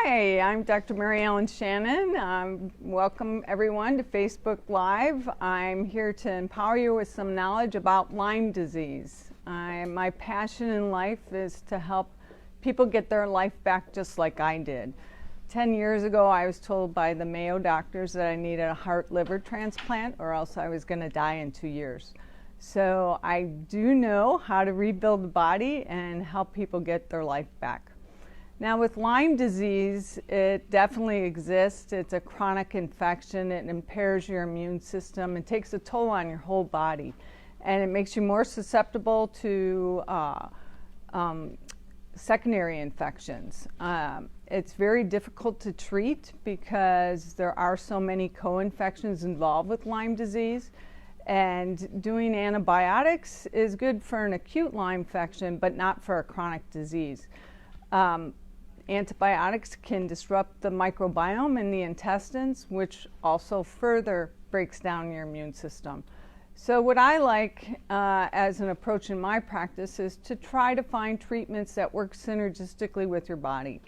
Hi, I'm Dr. Mary Ellen Shannon. Welcome everyone to Facebook Live. I'm here to empower you with some knowledge about Lyme disease. My passion in life is to help people get their life back just like I did. 10 years ago, I was told by the Mayo doctors that I needed a heart-liver transplant or else I was going to die in 2 years. So I do know how to rebuild the body and help people get their life back. Now with Lyme disease, it definitely exists. It's a chronic infection. It impairs your immune system. It takes a toll on your whole body. And it makes you more susceptible to secondary infections. It's very difficult to treat because there are so many co-infections involved with Lyme disease. And doing antibiotics is good for an acute Lyme infection, but not for a chronic disease. Antibiotics can disrupt the microbiome in the intestines, which also further breaks down your immune system. So what I like as an approach in my practice is to try to find treatments that work synergistically with your body.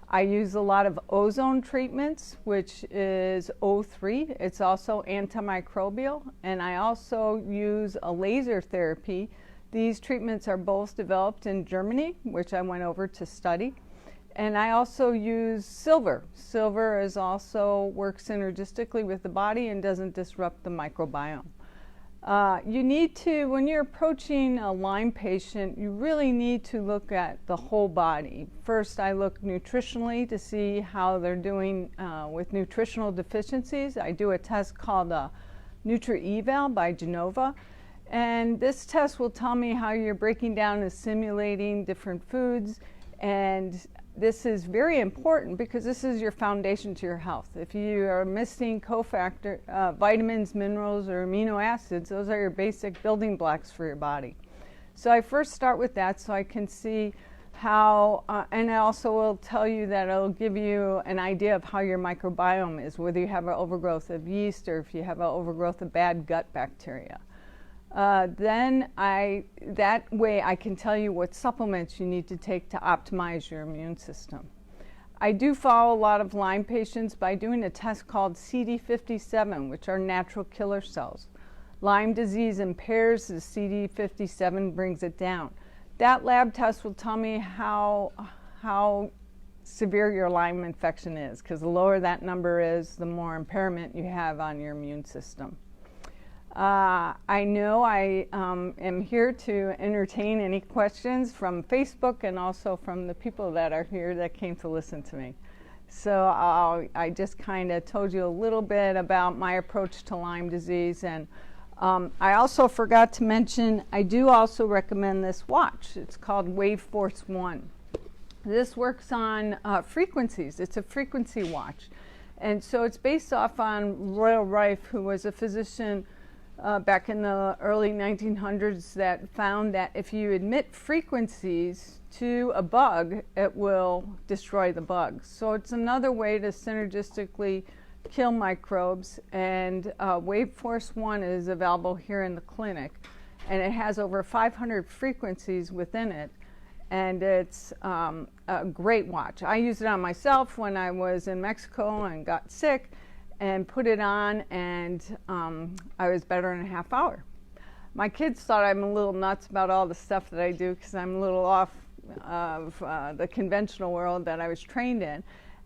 I use a lot of ozone treatments, which is O3. It's also antimicrobial, and I also use a laser therapy. These treatments are both developed in Germany, which I went over to study. And I also use silver. Silver is also works synergistically with the body and doesn't disrupt the microbiome. You need to, when you're approaching a Lyme patient, you really need to look at the whole body. First, I look nutritionally to see how they're doing with nutritional deficiencies. I do a test called a Nutri-Eval by Genova. And this test will tell me how you're breaking down and assimilating different foods. And this is very important because this is your foundation to your health. If you are missing cofactor, vitamins, minerals, or amino acids, those are your basic building blocks for your body. So I first start with that so I can see how, and I also will tell you that it'll give you an idea of how your microbiome is, whether you have an overgrowth of yeast or if you have an overgrowth of bad gut bacteria. That way I can tell you what supplements you need to take to optimize your immune system. I do follow a lot of Lyme patients by doing a test called CD57, which are natural killer cells. Lyme disease impairs the CD57, brings it down. That lab test will tell me how severe your Lyme infection is, because the lower that number is, the more impairment you have on your immune system. I know I am here to entertain any questions from Facebook and also from the people that are here that came to listen to me. So I just kind of told you a little bit about my approach to Lyme disease, and I also forgot to mention I do also recommend this watch. It's called Wave Force 1. This works on frequencies. It's a frequency watch, and so it's based off on Royal Rife, who was a physician back in the early 1900s that found that if you emit frequencies to a bug, it will destroy the bug. So it's another way to synergistically kill microbes, and Wave Force 1 is available here in the clinic, and it has over 500 frequencies within it, and it's a great watch. I used it on myself when I was in Mexico and got sick, and put it on, and I was better in a half hour. My kids thought I'm a little nuts about all the stuff that I do because I'm a little off of the conventional world that I was trained in.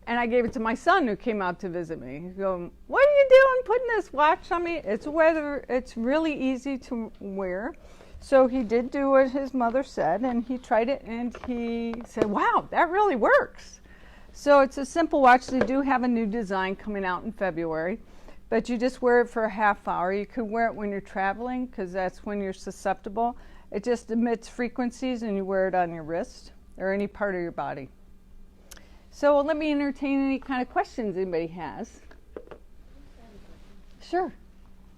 And I gave it to my son who came out to visit me. He goes, "What are you doing putting this watch on me?" It's really easy to wear. So he did do what his mother said, and he tried it, and he said, "Wow, that really works." So it's a simple watch. They do have a new design coming out in February, but you just wear it for a half hour. You could wear it when you're traveling because that's when you're susceptible. It just emits frequencies and you wear it on your wrist or any part of your body. So let me entertain any kind of questions anybody has. Sure.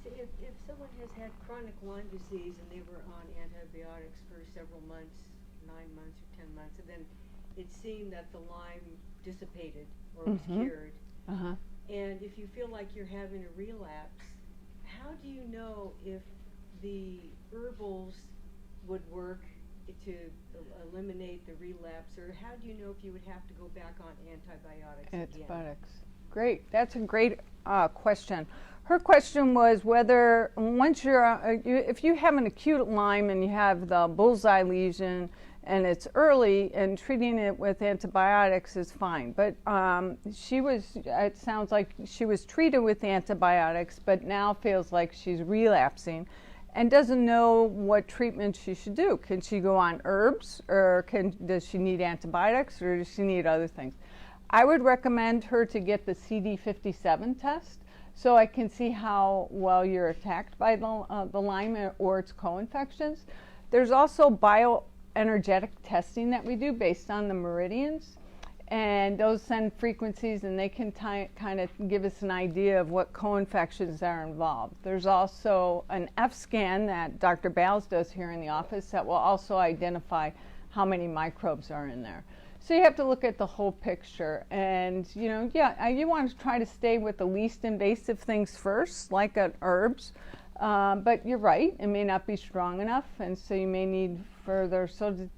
So if someone has had chronic Lyme disease and they were on antibiotics for several months, 9 months or 10 months, and then it seemed that the Lyme dissipated or was cured. And if you feel like you're having a relapse, how do you know if the herbals would work to eliminate the relapse, or how do you know if you would have to go back on antibiotics again? Antibiotics. Great. That's a great question. Her question was whether once if you have an acute Lyme and you have the bullseye lesion and it's early, and treating it with antibiotics is fine. But it sounds like she was treated with antibiotics, but now feels like she's relapsing and doesn't know what treatment she should do. Can she go on herbs, or does she need antibiotics, or does she need other things? I would recommend her to get the CD57 test so I can see how well you're attacked by the Lyme or its co-infections. There's also bioenergetic testing that we do based on the meridians, and those send frequencies, and they can kind of give us an idea of what co-infections are involved. There's also an F scan that Dr. Bales does here in the office that will also identify how many microbes are in there. So you have to look at the whole picture, and you want to try to stay with the least invasive things first, like herbs. But you're right, it may not be strong enough, and so you may need further. So to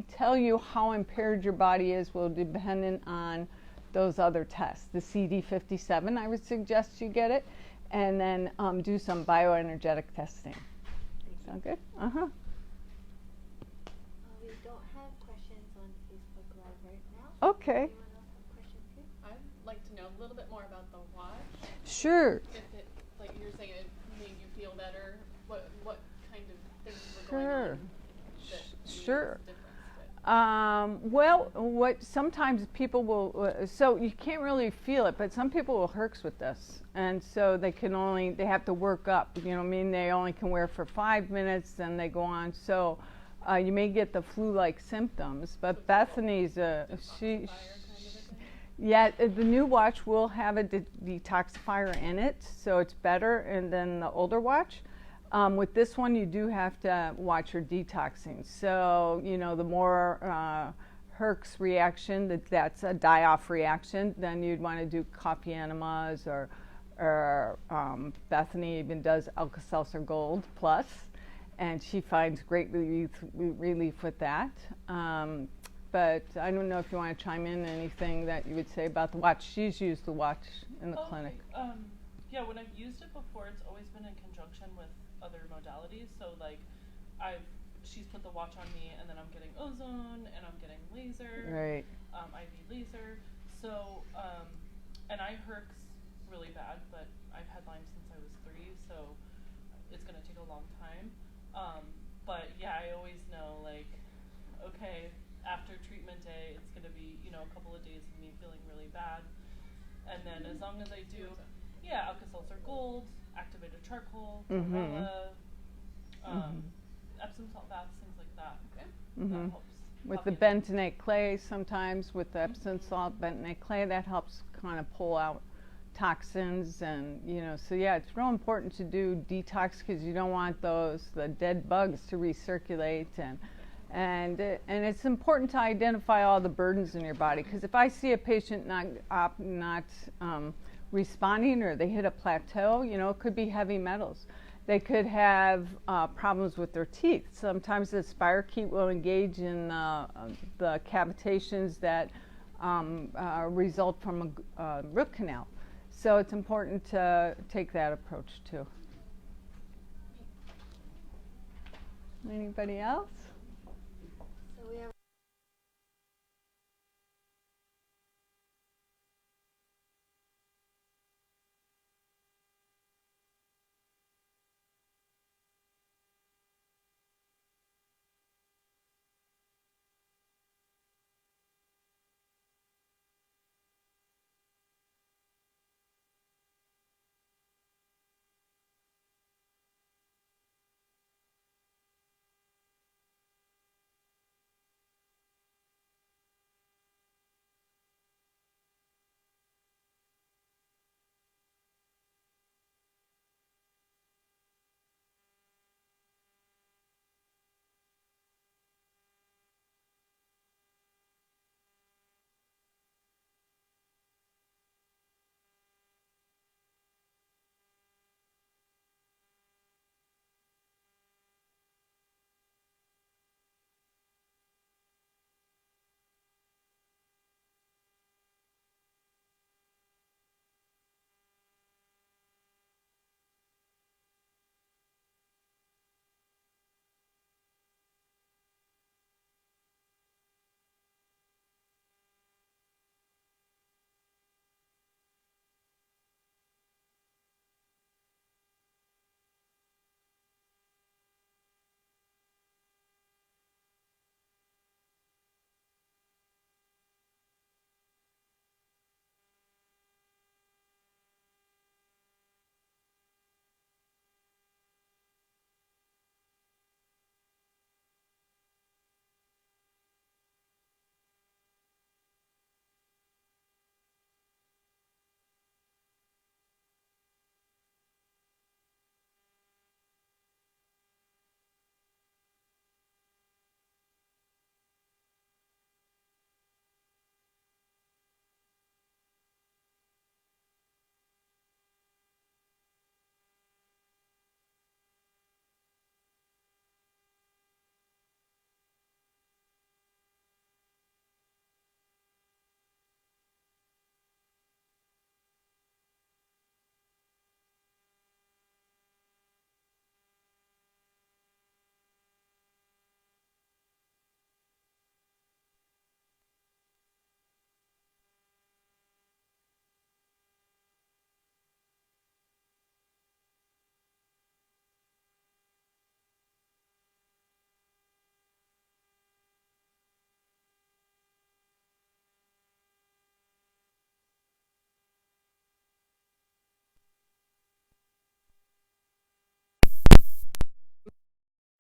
tell you how impaired your body is will be dependent on those other tests. The CD57, I would suggest you get it, and then do some bioenergetic testing. Sound good? Uh-huh. We don't have questions on Facebook Live right now. Okay. Anyone else have questions here? I'd like to know a little bit more about the watch. Sure. If it, like you're saying, it made you feel better. What kind of things were Sure. going on that Sure. made the difference? Well, what sometimes people will, so you can't really feel it, but some people will herx with this, and so they have to work up. You know what I mean? They only can wear for 5 minutes, then they go on. So you may get the flu-like symptoms. But So Bethany's Fire kind of a thing? yeah, the new watch will have a detoxifier in it, so it's better, and then the older watch. With this one, you do have to watch your detoxing. So, the more Herx reaction, that's a die-off reaction, then you'd want to do coffee enemas, or Bethany even does Alka-Seltzer Gold Plus, and she finds great relief with that. But I don't know if you want to chime in anything that you would say about the watch. She's used the watch in the clinic. Yeah, when I've used it before, it's always been in conjunction with other modalities. So like, she's put the watch on me, and then I'm getting ozone, and I'm getting laser, Right. IV laser. So, and I herx really bad, but I've had Lyme since I was 3, so it's gonna take a long time. But yeah, I always know, like, okay, after treatment day, it's gonna be, a couple of days of me feeling really bad. And then as long as I do, Alka-Seltzer Gold, activated charcoal, chlorella, Epsom salt baths, things like that. Okay. That helps. With the bentonite clay, sometimes with the Epsom salt, bentonite clay, that helps kind of pull out toxins, and so yeah, it's real important to do detox, because you don't want the dead bugs to recirculate, and it's important to identify all the burdens in your body, because if I see a patient not responding, or they hit a plateau, it could be heavy metals. They could have problems with their teeth. Sometimes the spirochete will engage in the cavitations that result from a root canal. So it's important to take that approach too. Anybody else? So we have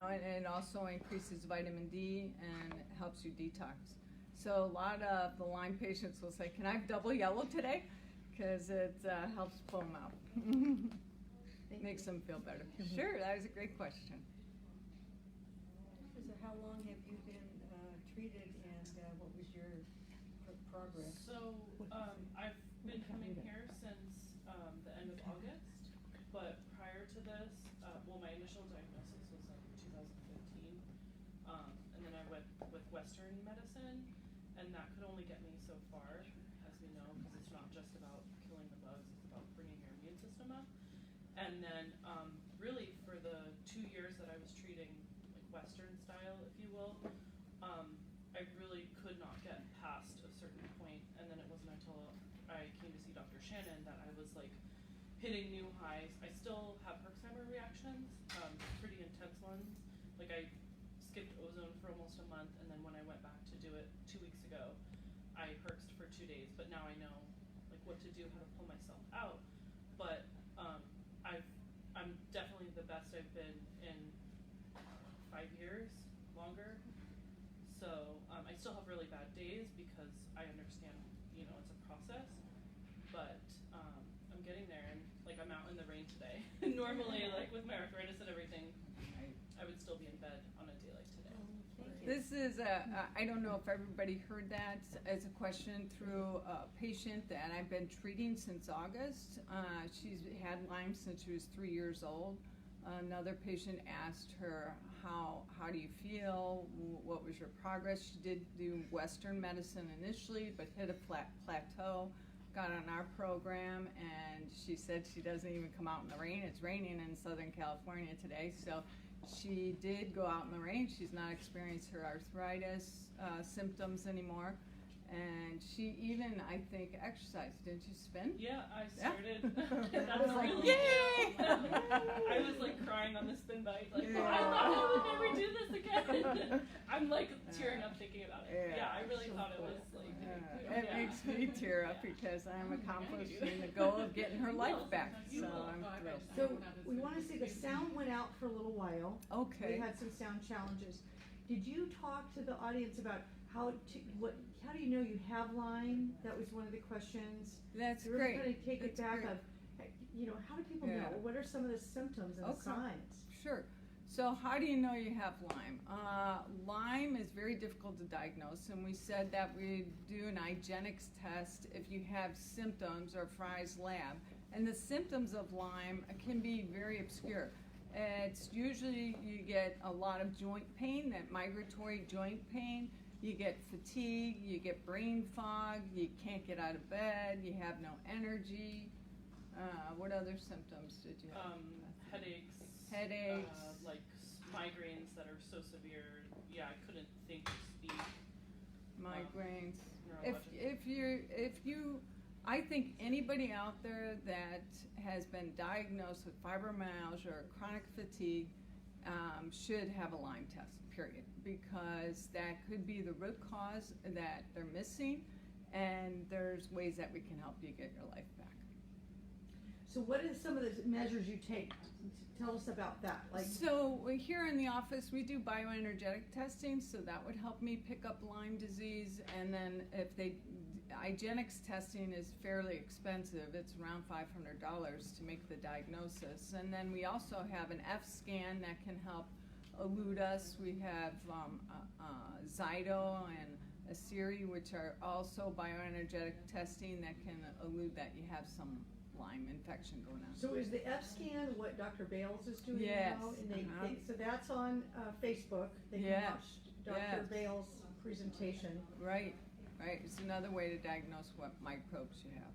And it also increases vitamin D and helps you detox. So a lot of the Lyme patients will say, "Can I have double yellow today?" Because it helps pull them out. Makes them feel better. Sure, that was a great question. So how long have you been treated, and what was your progress? So I've been coming here since the end of August, but prior to this, well, my initial diagnosis was in 2015, and then I went with Western medicine, and that could only get me so far, as we know, because it's not just about killing the bugs, it's about bringing your immune system up. And then really for the 2 years that I was treating like Western style, if you will, I really could not get past a certain point, and then it wasn't until I came to see Dr. Shannon that I was like hitting new highs. I still have Herxheimer reactions, pretty intense ones. Like I skipped ozone for almost a month, and then when I went back to do it 2 weeks ago, I herxed for 2 days. But now I know like what to do, how to pull myself out. But I'm definitely the best I've been in 5 years, longer. So I still have really bad days because I understand, you know, it's a process, but I'm getting there, and like I'm out in the rain today. Normally, like with my arthritis and everything, I would still be in bed on a day like today. Thank you. This is I don't know if everybody heard that as a question through a patient that I've been treating since August. She's had Lyme since she was 3 years old. Another patient asked her, how do you feel? What was your progress? She did do Western medicine initially, but hit a flat plateau, got on our program, and she said she doesn't even come out in the rain. It's raining in Southern California today, so she did go out in the rain. She's not experienced her arthritis symptoms anymore. And she even, I think, exercised. Didn't you spin? Yeah, I started. Yeah. I was like, really yay! I was like crying on the spin bike, like, Yeah. I thought I would never do this again. I'm like tearing up thinking about it. Yeah, I really thought it was like. It makes me tear up because I'm accomplishing the goal of getting her life back. So I'm thrilled. So we want to say the sound went out for a little while. Okay. We had some sound challenges. Did you talk to the audience about how do you know you have Lyme? That was one of the questions. That's So we're great. going to take it That's back great. of, you know, how do people Yeah. know? What are some of the symptoms and the Okay. signs? Sure. So how do you know you have Lyme? Lyme is very difficult to diagnose, and we said that we do an IGeneX test if you have symptoms, or Fry's lab. And the symptoms of Lyme can be very obscure. It's usually you get a lot of joint pain, that migratory joint pain. You get fatigue, you get brain fog, you can't get out of bed, you have no energy. What other symptoms did you have? Headaches. Headaches. Like migraines that are so severe. Yeah, I couldn't think or speak. Migraines. Neurological. If you, I think anybody out there that has been diagnosed with fibromyalgia or chronic fatigue should have a Lyme test, period, because that could be the root cause that they're missing, and there's ways that we can help you get your life back. So what are some of the measures you take? Tell us about that. Like, So here in the office, we do bioenergetic testing, so that would help me pick up Lyme disease. And then if IGeneX testing is fairly expensive. It's around $500 to make the diagnosis. And then we also have an F scan that can help elude us. We have Zyto and Asiri, which are also bioenergetic testing that can elude that you have some Lyme infection going on. so is the F scan what Dr. Bales is doing Yes. now? And so that's on Facebook. They can Yes. watch Dr. Yes. Bales' presentation. Right, right. It's another way to diagnose what microbes you have.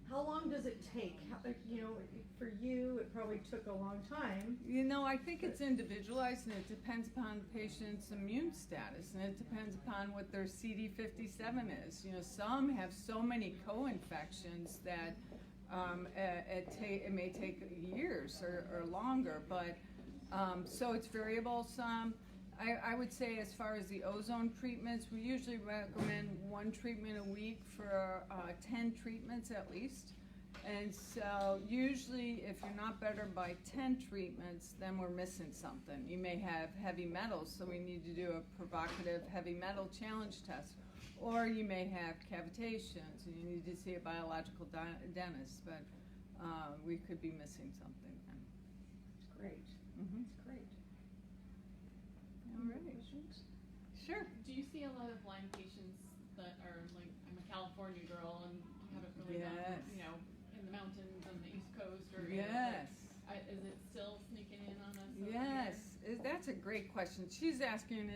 How long does it take? You know, for you, it probably took a long time. You know, I think it's individualized, and it depends upon the patient's immune status, and it depends upon what their CD57 is. You know, some have so many co-infections that it may take years or longer, but so it's variable. Some, I would say, as far as the ozone treatments, we usually recommend 1 treatment a week for 10 treatments at least. And so usually if you're not better by 10 treatments, then we're missing something. You may have heavy metals, so we need to do a provocative heavy metal challenge test. Or you may have cavitations and you need to see a biological dentist, but we could be missing something then. That's great. Mhm. That's great. All right. Questions? Sure. Do you see a lot of Lyme patients that are like, I'm a California girl and haven't really Yes. done, you know, in the mountains on the East Coast or Yes. is it still sneaking in on us? over Yes, that's a great question. She's asking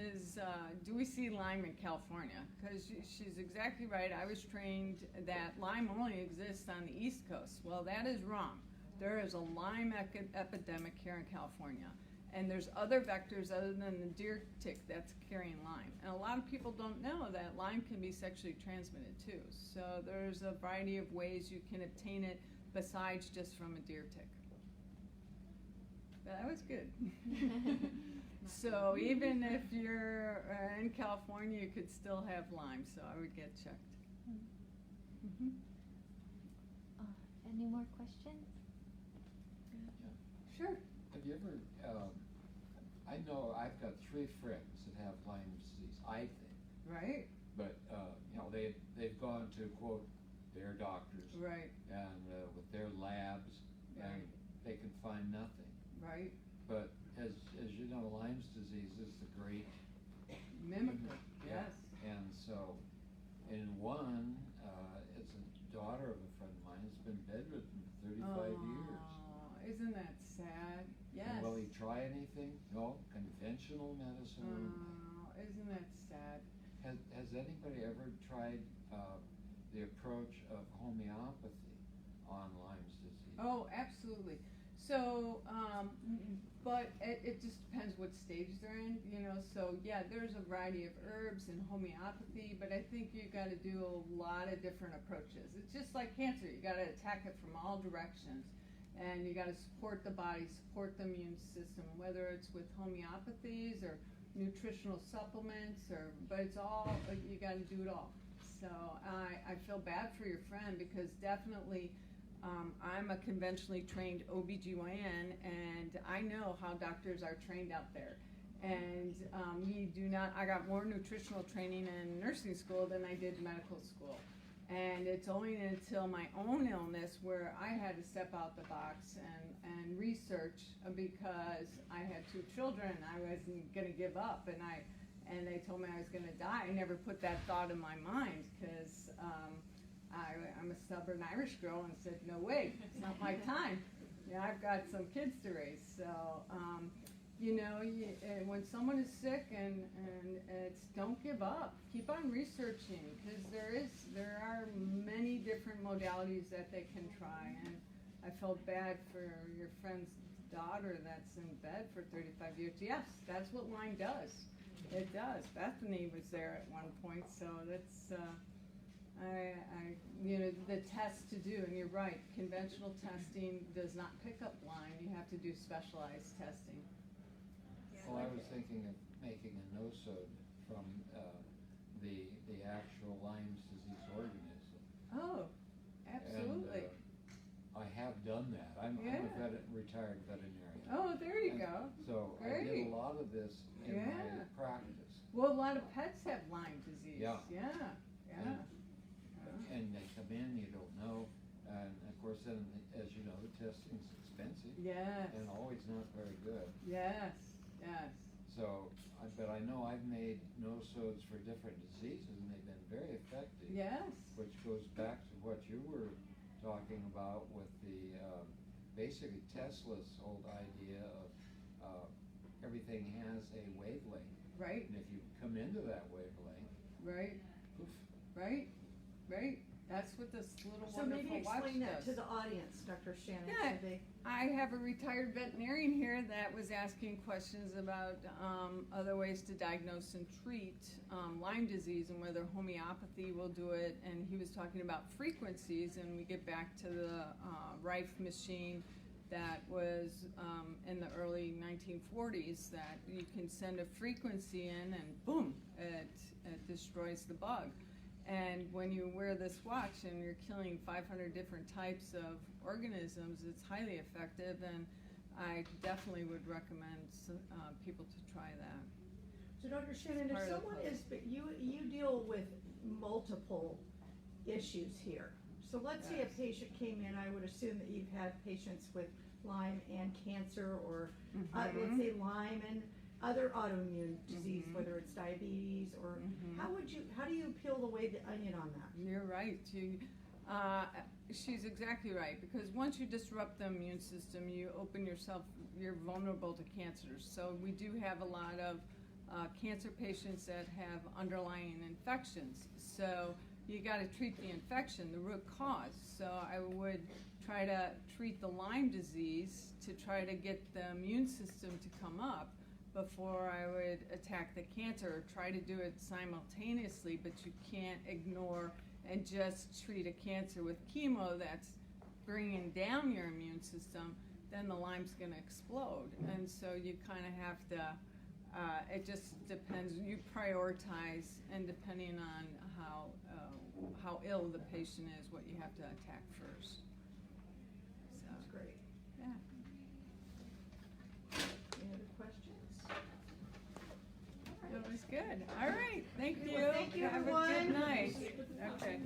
do we see Lyme in California? Because she's exactly right. I was trained that Lyme only exists on the East Coast. Well, that is wrong. There is a Lyme epidemic here in California. And there's other vectors other than the deer tick that's carrying Lyme. And a lot of people don't know that Lyme can be sexually transmitted too. So there's a variety of ways you can obtain it besides just from a deer tick. That was good. So even if you're in California, you could still have Lyme, so I would get checked. Mm-hmm. Any more questions? Sure. Have you ever, I know I've got 3 friends that have Lyme disease, I think. Right? But, you know, they've gone to, quote, their doctors. Right. And with their labs, Right. and they can find nothing. Right. But as you know, Lyme's disease is the great Mimicker. Yeah. Yes. And so, in one, it's a daughter of a friend of mine that's been bedridden for 35 years. Oh, isn't that sad? Yes. And will he try anything? No, conventional medicine. Oh, isn't that sad? Has anybody ever tried the approach of homeopathy on Lyme's disease? Oh, absolutely. So, but it just depends what stage they're in, you know. So, yeah, there's a variety of herbs and homeopathy, but I think you got to do a lot of different approaches. It's just like cancer. You got to attack it from all directions. And you got to support the body, support the immune system, whether it's with homeopathies or nutritional supplements, but it's all, you got to do it all. So I feel bad for your friend because definitely I'm a conventionally trained OBGYN and I know how doctors are trained out there. And we do not, I got more nutritional training in nursing school than I did medical school. And it's only until my own illness where I had to step out the box and research because I had 2 children. I wasn't going to give up, and they told me I was going to die. I never put that thought in my mind because I'm a stubborn Irish girl and said, no way, it's not my time. Yeah, I've got some kids to raise. So, you know, when someone is sick and it's, don't give up. Keep on researching because there are many different modalities that they can try. And I felt bad for your friend's daughter that's in bed for 35 years. Yes, that's what Lyme does. It does. Bethany was there at one point, so that's you know, the test to do. And you're right. Conventional testing does not pick up Lyme. You have to do specialized testing. Well, I was thinking of making a nosode from the actual Lyme's disease organism. Oh, absolutely. And, I have done that. I'm Yeah. a retired veterinarian. Oh, there you And go. So I Great. did a lot of this in Yeah. my practice. Well, a lot of pets have Lyme disease. Yeah. Yeah. Yeah. And they come in, you don't know, and of course then, as you know, the testing's expensive. Yes. And always not very good. Yes. Yes. So, but I know I've made nosodes for different diseases and they've been very effective. Yes. Which goes back to what you were talking about with the, basically Tesla's old idea of everything has a wavelength. Right. And if you come into that wavelength, Right. poof. Right. Right. That's what this little So wonderful maybe watch explain that does. to the audience, Dr. Shannon. Yeah. So they- I have a retired veterinarian here that was asking questions about other ways to diagnose and treat Lyme disease and whether homeopathy will do it. And he was talking about frequencies, and we get back to the Rife machine that was in the early 1940s that you can send a frequency in and boom, it destroys the bug. And when you wear this watch and you're killing 500 different types of organisms, it's highly effective, and I definitely would recommend people to try that. So Dr. Shannon, if part of the someone is, but you deal with multiple issues here. So let's say a Yes. patient came in, I would assume that you've had patients with Lyme and cancer, or let's Mhm. say Lyme and other autoimmune disease, Mhm. whether it's diabetes or, Mhm. how do you peel away the onion on that? You're right. She's exactly right, because once you disrupt the immune system, you're vulnerable to cancers. So we do have a lot of cancer patients that have underlying infections. So you got to treat the infection, the root cause. So I would try to treat the Lyme disease to try to get the immune system to come up before I would attack the cancer, or try to do it simultaneously, but you can't ignore and just treat a cancer with chemo that's bringing down your immune system. Then the Lyme's going to explode. And so you kind of have to, it just depends, you prioritize, and depending on how ill the patient is, what you have to attack first. So, That's great. yeah. Any other questions? That was good. All right. Thank you. Well, thank you, Have a everyone. good night. Okay.